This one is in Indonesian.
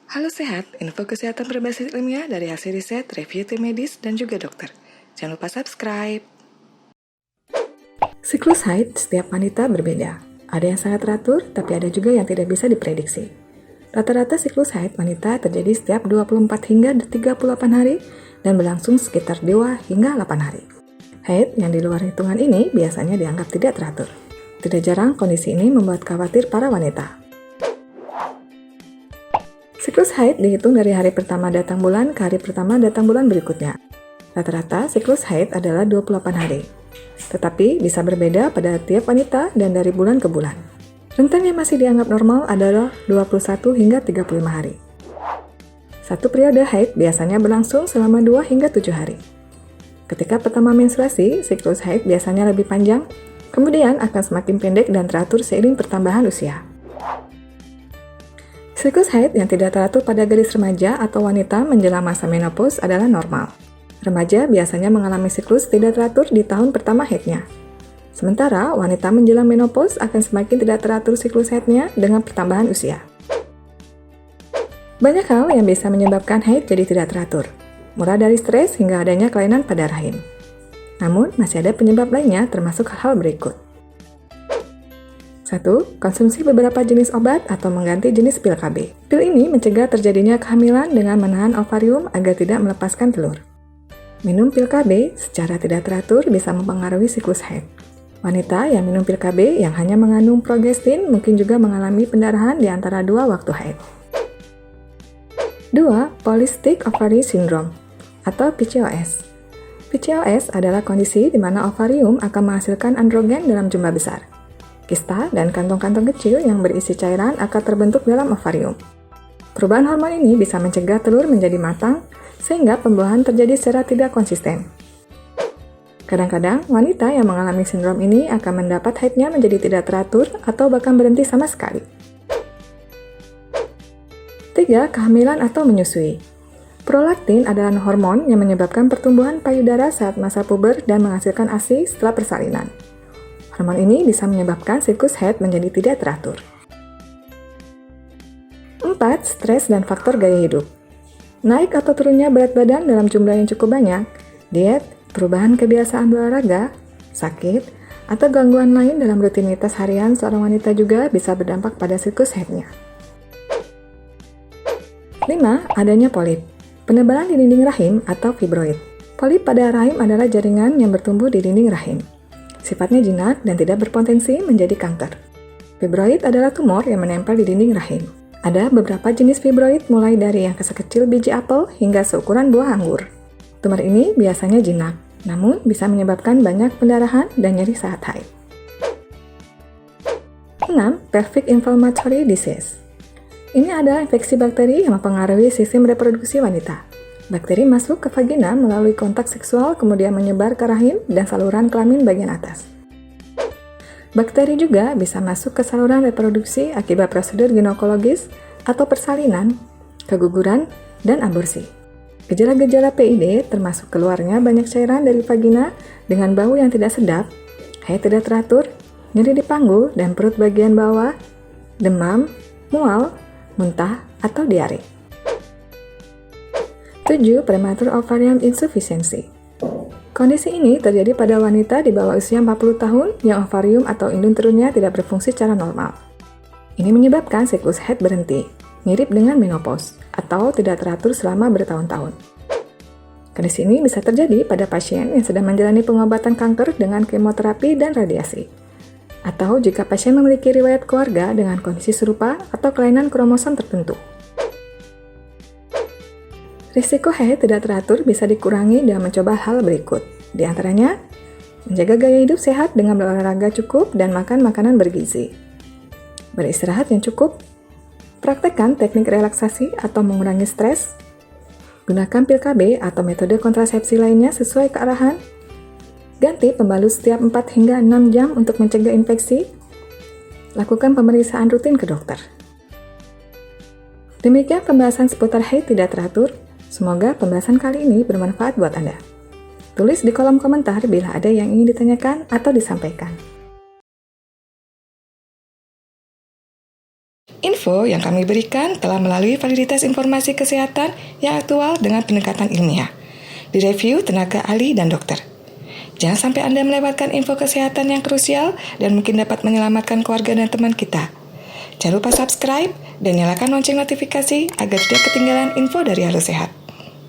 Halo Sehat, info kesehatan berbasis ilmiah dari hasil riset, review tim medis, dan juga dokter. Jangan lupa subscribe. Siklus haid setiap wanita berbeda. Ada yang sangat teratur, tapi ada juga yang tidak bisa diprediksi. Rata-rata siklus haid wanita terjadi setiap 24 hingga 38 hari dan berlangsung sekitar 2 hingga 8 hari. Haid yang di luar hitungan ini biasanya dianggap tidak teratur. Tidak jarang kondisi ini membuat khawatir para wanita. Siklus haid dihitung dari hari pertama datang bulan ke hari pertama datang bulan berikutnya. Rata-rata siklus haid adalah 28 hari. Tetapi bisa berbeda pada tiap wanita dan dari bulan ke bulan. Rentan yang masih dianggap normal adalah 21 hingga 35 hari. Satu periode haid biasanya berlangsung selama 2 hingga 7 hari. Ketika pertama menstruasi, siklus haid biasanya lebih panjang, kemudian akan semakin pendek dan teratur seiring pertambahan usia. Siklus haid yang tidak teratur pada gadis remaja atau wanita menjelang masa menopause adalah normal. Remaja biasanya mengalami siklus tidak teratur di tahun pertama haidnya. Sementara wanita menjelang menopause akan semakin tidak teratur siklus haidnya dengan pertambahan usia. Banyak hal yang bisa menyebabkan haid jadi tidak teratur, mulai dari stres hingga adanya kelainan pada rahim. Namun, masih ada penyebab lainnya termasuk hal berikut. 1. Konsumsi beberapa jenis obat atau mengganti jenis pil KB. Pil ini mencegah terjadinya kehamilan dengan menahan ovarium agar tidak melepaskan telur. Minum pil KB secara tidak teratur bisa mempengaruhi siklus haid. Wanita yang minum pil KB yang hanya mengandung progestin mungkin juga mengalami pendarahan di antara 2 waktu haid. 2. Polycystic Ovary Syndrome atau PCOS. PCOS adalah kondisi di mana ovarium akan menghasilkan androgen dalam jumlah besar. Kista dan kantong-kantong kecil yang berisi cairan akan terbentuk dalam ovarium. Perubahan hormon ini bisa mencegah telur menjadi matang, sehingga pembuahan terjadi secara tidak konsisten. Kadang-kadang, wanita yang mengalami sindrom ini akan mendapat haidnya menjadi tidak teratur atau bahkan berhenti sama sekali. 3. Kehamilan atau menyusui. Prolaktin adalah hormon yang menyebabkan pertumbuhan payudara saat masa puber dan menghasilkan ASI setelah persalinan. Hormon ini bisa menyebabkan siklus haid menjadi tidak teratur. 4. Stres dan faktor gaya hidup. Naik atau turunnya berat badan dalam jumlah yang cukup banyak, diet, perubahan kebiasaan berolahraga, sakit, atau gangguan lain dalam rutinitas harian seorang wanita juga bisa berdampak pada siklus haidnya. 5. Adanya polip. Penebalan di dinding rahim atau fibroid. Polip pada rahim adalah jaringan yang bertumbuh di dinding rahim. Sifatnya jinak dan tidak berpotensi menjadi kanker. Fibroid adalah tumor yang menempel di dinding rahim. Ada beberapa jenis fibroid mulai dari yang sekecil biji apel hingga seukuran buah anggur. Tumor ini biasanya jinak, namun bisa menyebabkan banyak pendarahan dan nyeri saat haid. 6. Pelvic Inflammatory Disease. Ini adalah infeksi bakteri yang mempengaruhi sistem reproduksi wanita. Bakteri masuk ke vagina melalui kontak seksual kemudian menyebar ke rahim dan saluran kelamin bagian atas. Bakteri juga bisa masuk ke saluran reproduksi akibat prosedur ginekologis atau persalinan, keguguran, dan aborsi. Gejala-gejala PID termasuk keluarnya banyak cairan dari vagina dengan bau yang tidak sedap, haid tidak teratur, nyeri di panggul dan perut bagian bawah, demam, mual, muntah, atau diare. 7. Premature Ovarian Insufficiency. Kondisi ini terjadi pada wanita di bawah usia 40 tahun yang ovarium atau indung telurnya tidak berfungsi secara normal. Ini menyebabkan siklus haid berhenti, mirip dengan menopause, atau tidak teratur selama bertahun-tahun. Kondisi ini bisa terjadi pada pasien yang sedang menjalani pengobatan kanker dengan kemoterapi dan radiasi, atau jika pasien memiliki riwayat keluarga dengan kondisi serupa atau kelainan kromosom tertentu. Risiko haid tidak teratur bisa dikurangi dengan mencoba hal berikut. Di antaranya, menjaga gaya hidup sehat dengan berolahraga cukup dan makan makanan bergizi. Beristirahat yang cukup. Praktekkan teknik relaksasi atau mengurangi stres. Gunakan pil KB atau metode kontrasepsi lainnya sesuai kearahan. Ganti pembalut setiap 4 hingga 6 jam untuk mencegah infeksi. Lakukan pemeriksaan rutin ke dokter. Demikian pembahasan seputar haid tidak teratur. Semoga pembahasan kali ini bermanfaat buat Anda. Tulis di kolom komentar bila ada yang ingin ditanyakan atau disampaikan. info yang kami berikan telah melalui validitas informasi kesehatan yang aktual dengan pendekatan ilmiah, direview tenaga ahli dan dokter. Jangan sampai Anda melewatkan info kesehatan yang krusial dan mungkin dapat menyelamatkan keluarga dan teman kita. Jangan lupa subscribe dan nyalakan lonceng notifikasi agar tidak ketinggalan info dari Halo Sehat.